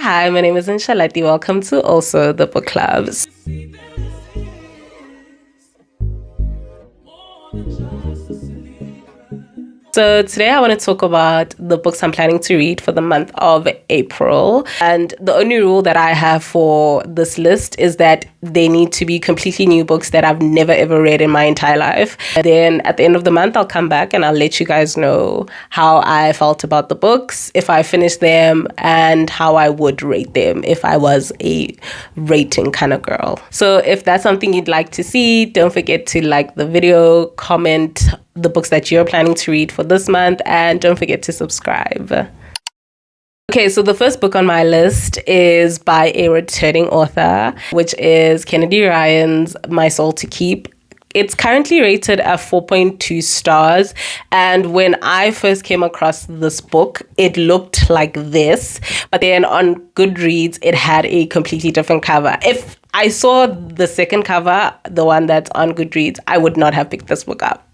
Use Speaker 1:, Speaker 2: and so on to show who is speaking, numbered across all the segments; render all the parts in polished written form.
Speaker 1: Hi, my name is Inshalati. Welcome to also the book clubs. So today I want to talk about the books I'm planning to read for the month of April. And the only rule that I have for this list is that they need to be completely new books that I've never ever read in my entire life. And then at the end of the month, I'll come back and I'll let you guys know how I felt about the books, if I finished them, and how I would rate them if I was a rating kind of girl. So if that's something you'd like to see, don't forget to like the video, comment the books that you're planning to read for this month, and don't forget to subscribe. Okay, so the first book on my list is by a returning author, which is Kennedy Ryan's My Soul to Keep. It's currently rated at 4.2 stars. And when I first came across this book, it looked like this. But then on Goodreads, it had a completely different cover. If I saw the second cover, the one that's on Goodreads, I would not have picked this book up.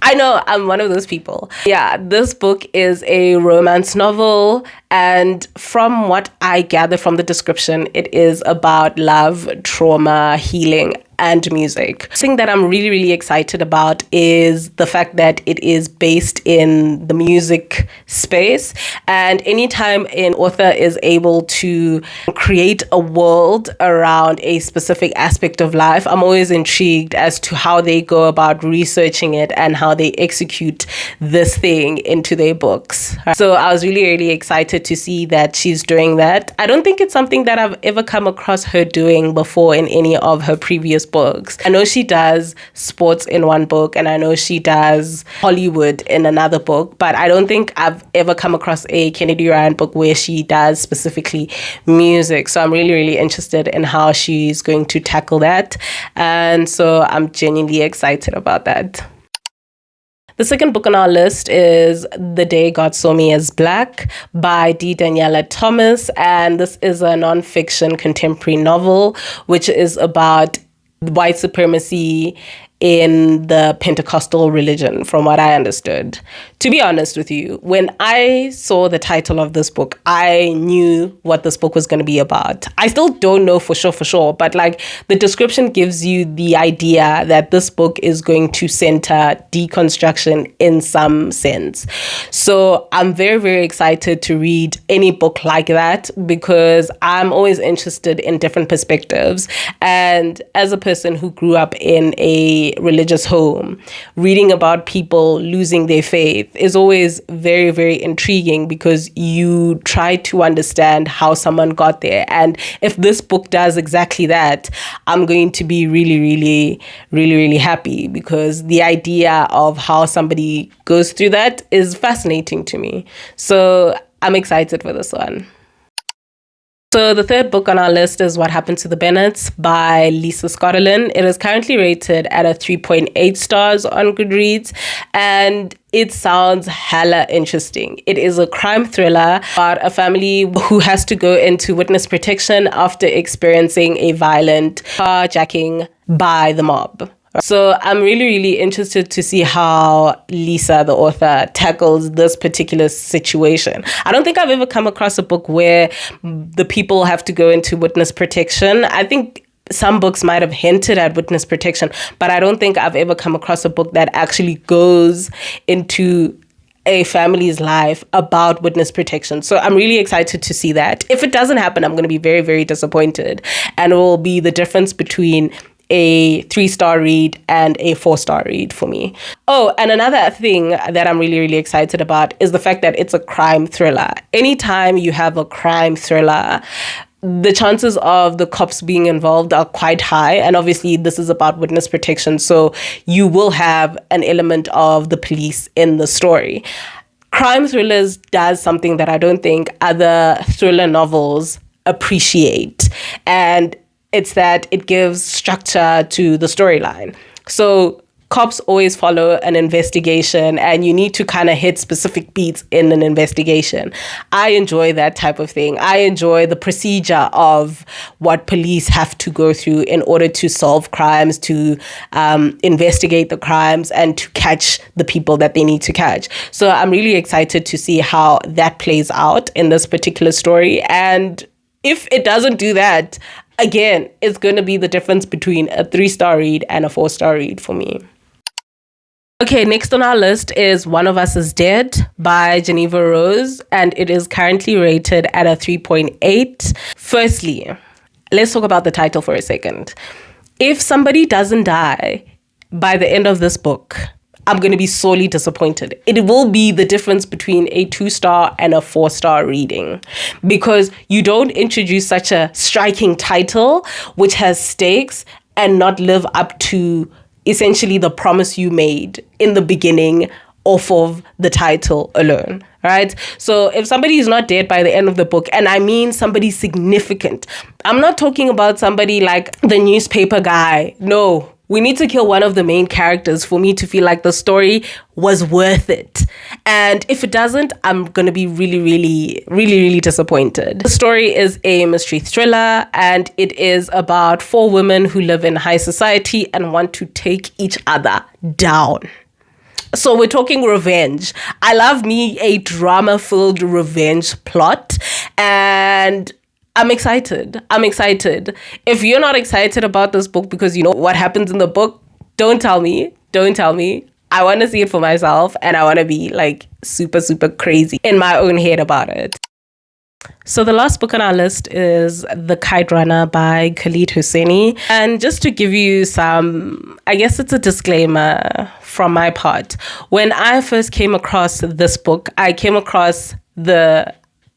Speaker 1: I know, I'm one of those people. Yeah, this book is a romance novel, and from what I gather from the description, it is about love, trauma, healing, and music. The thing that I'm really, really excited about is the fact that it is based in the music space. And anytime an author is able to create a world around a specific aspect of life, I'm always intrigued as to how they go about researching it and how they execute this thing into their books. So I was really, really excited to see that she's doing that. I don't think it's something that I've ever come across her doing before in any of her previous books. I know she does sports in one book, and I know she does Hollywood in another book, but I don't think I've ever come across a Kennedy Ryan book where she does specifically music. So I'm really, really interested in how she's going to tackle that. And so I'm genuinely excited about that. The second book on our list is The Day God Saw Me as Black by Danyelle Thomas. And this is a nonfiction contemporary novel, which is about white supremacy in the Pentecostal religion, from what I understood. To be honest with you, when I saw the title of this book, I knew what this book was going to be about. I still don't know for sure, but like the description gives you the idea that this book is going to center deconstruction in some sense. So I'm very, very excited to read any book like that because I'm always interested in different perspectives. And as a person who grew up in a religious home, reading about people losing their faith is always very, very intriguing because you try to understand how someone got there. And if this book does exactly that, I'm going to be really, really, really, really happy because the idea of how somebody goes through that is fascinating to me. So I'm excited for this one. So the third book on our list is What Happened to the Bennetts by Lisa Scottoline. It is currently rated at a 3.8 stars on Goodreads, and it sounds hella interesting. It is a crime thriller about a family who has to go into witness protection after experiencing a violent carjacking by the mob. So I'm really, really interested to see how Lisa, the author, tackles this particular situation. I don't think I've ever come across a book where the people have to go into witness protection. I think some books might have hinted at witness protection, but I don't think I've ever come across a book that actually goes into a family's life about witness protection. So I'm really excited to see that. If it doesn't happen, I'm going to be very, very disappointed. And it will be the difference between a 3-star read and a 4-star read for me. Oh, and another thing that I'm really, really excited about is the fact that it's a crime thriller. Anytime you have a crime thriller, the chances of the cops being involved are quite high. And obviously this is about witness protection. So you will have an element of the police in the story. Crime thrillers does something that I don't think other thriller novels appreciate. And it's that it gives structure to the storyline. So cops always follow an investigation and you need to kind of hit specific beats in an investigation. I enjoy that type of thing. I enjoy the procedure of what police have to go through in order to solve crimes, to investigate the crimes, and to catch the people that they need to catch. So I'm really excited to see how that plays out in this particular story. And if it doesn't do that, again, it's going to be the difference between a 3-star read and a 4-star read for me. Okay, next on our list is One of Us is Dead by Jeneva Rose, and it is currently rated at a 3.8. Firstly, let's talk about the title for a second. If somebody doesn't die by the end of this book, I'm going to be sorely disappointed. It will be the difference between a 2-star and a 4-star reading, because you don't introduce such a striking title which has stakes and not live up to essentially the promise you made in the beginning off of the title alone, right? So if somebody is not dead by the end of the book, and I mean somebody significant, I'm not talking about somebody like the newspaper guy. No, we need to kill one of the main characters for me to feel like the story was worth it. And if it doesn't, I'm going to be really disappointed. The story is a mystery thriller, and it is about 4 women who live in high society and want to take each other down. So we're talking revenge. I love me a drama-filled revenge plot, and I'm excited. If you're not excited about this book because you know what happens in the book, don't tell me. I want to see it for myself, and I want to be like super crazy in my own head about it. So the last book on our list is The Kite Runner by Khaled Hosseini. And just to give you some, I guess it's a disclaimer from my part. When I first came across this book, I came across the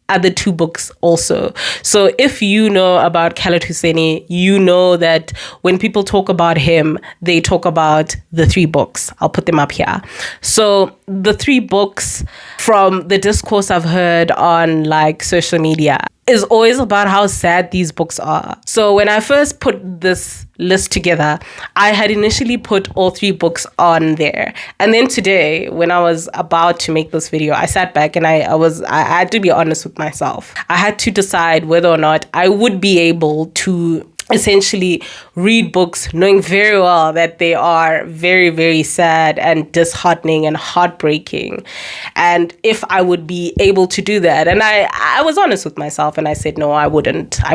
Speaker 1: other 2 books also. So if you know about Khaled Hosseini, you know that when people talk about him, they talk about the 3 books. I'll put them up here. So the 3 books, from the discourse I've heard on like social media, is always about how sad these books are. So when I first put this list together, I had initially put all 3 books on there. And then today, when I was about to make this video, I sat back and I had to be honest with myself. I had to decide whether or not I would be able to essentially read books knowing very well that they are very sad and disheartening and heartbreaking, and if I would be able to do that. And I was honest with myself and I said no, I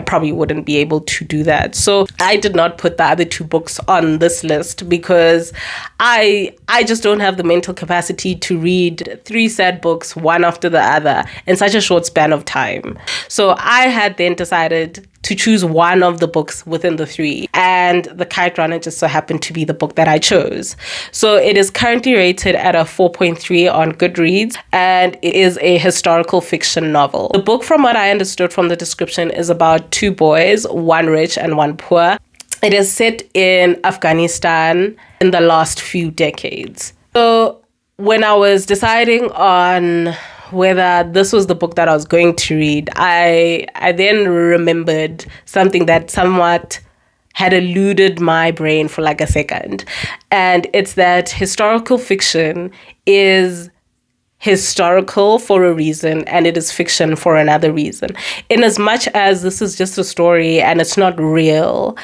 Speaker 1: probably wouldn't be able to do that. So I did not put the other 2 books on this list because I just don't have the mental capacity to read 3 sad books one after the other in such a short span of time. So I had then decided to choose one of the books within the 3, and The Kite Runner just so happened to be the book that I chose. So it is currently rated at a 4.3 on Goodreads, and it is a historical fiction novel. The book, from what I understood from the description, is about 2 boys, one rich and one poor. It is set in Afghanistan in the last few decades. So when I was deciding on whether this was the book that I was going to read, I then remembered something that somewhat had eluded my brain for like a second. And it's that historical fiction is historical for a reason and it is fiction for another reason. In as much as this is just a story and it's not real,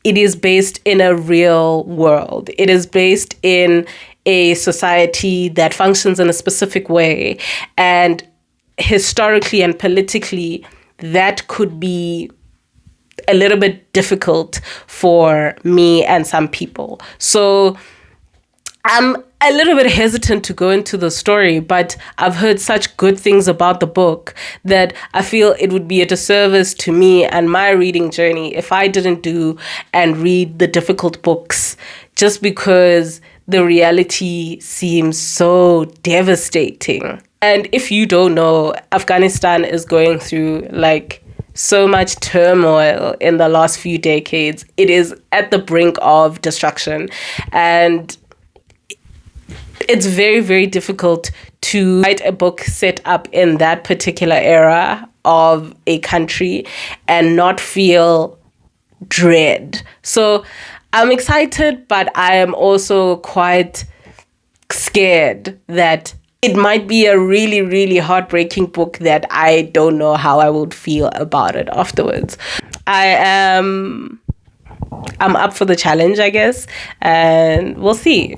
Speaker 1: it is based in a real world. It is based in a society that functions in a specific way, and historically and politically that could be a little bit difficult for me and some people. So I'm a little bit hesitant to go into the story, but I've heard such good things about the book that I feel it would be a disservice to me and my reading journey if I didn't do and read the difficult books, just because the reality seems so devastating. And if you don't know, Afghanistan is going through like so much turmoil in the last few decades. It is at the brink of destruction, and it's very difficult to write a book set up in that particular era of a country and not feel dread. So I'm excited, but I am also quite scared that it might be a really heartbreaking book that I don't know how I would feel about it afterwards. I'm up for the challenge, I guess, and we'll see.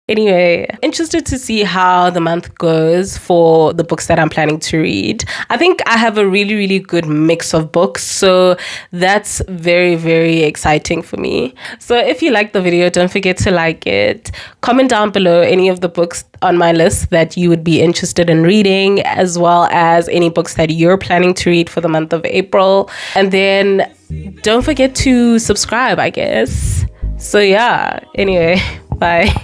Speaker 1: Anyway, interested to see how the month goes for the books that I'm planning to read. I think I have a really, really good mix of books, so that's very, very exciting for me. So if you like the video, don't forget to like it. Comment down below any of the books on my list that you would be interested in reading, as well as any books that you're planning to read for the month of April. And then don't forget to subscribe, I guess. So yeah, anyway, bye.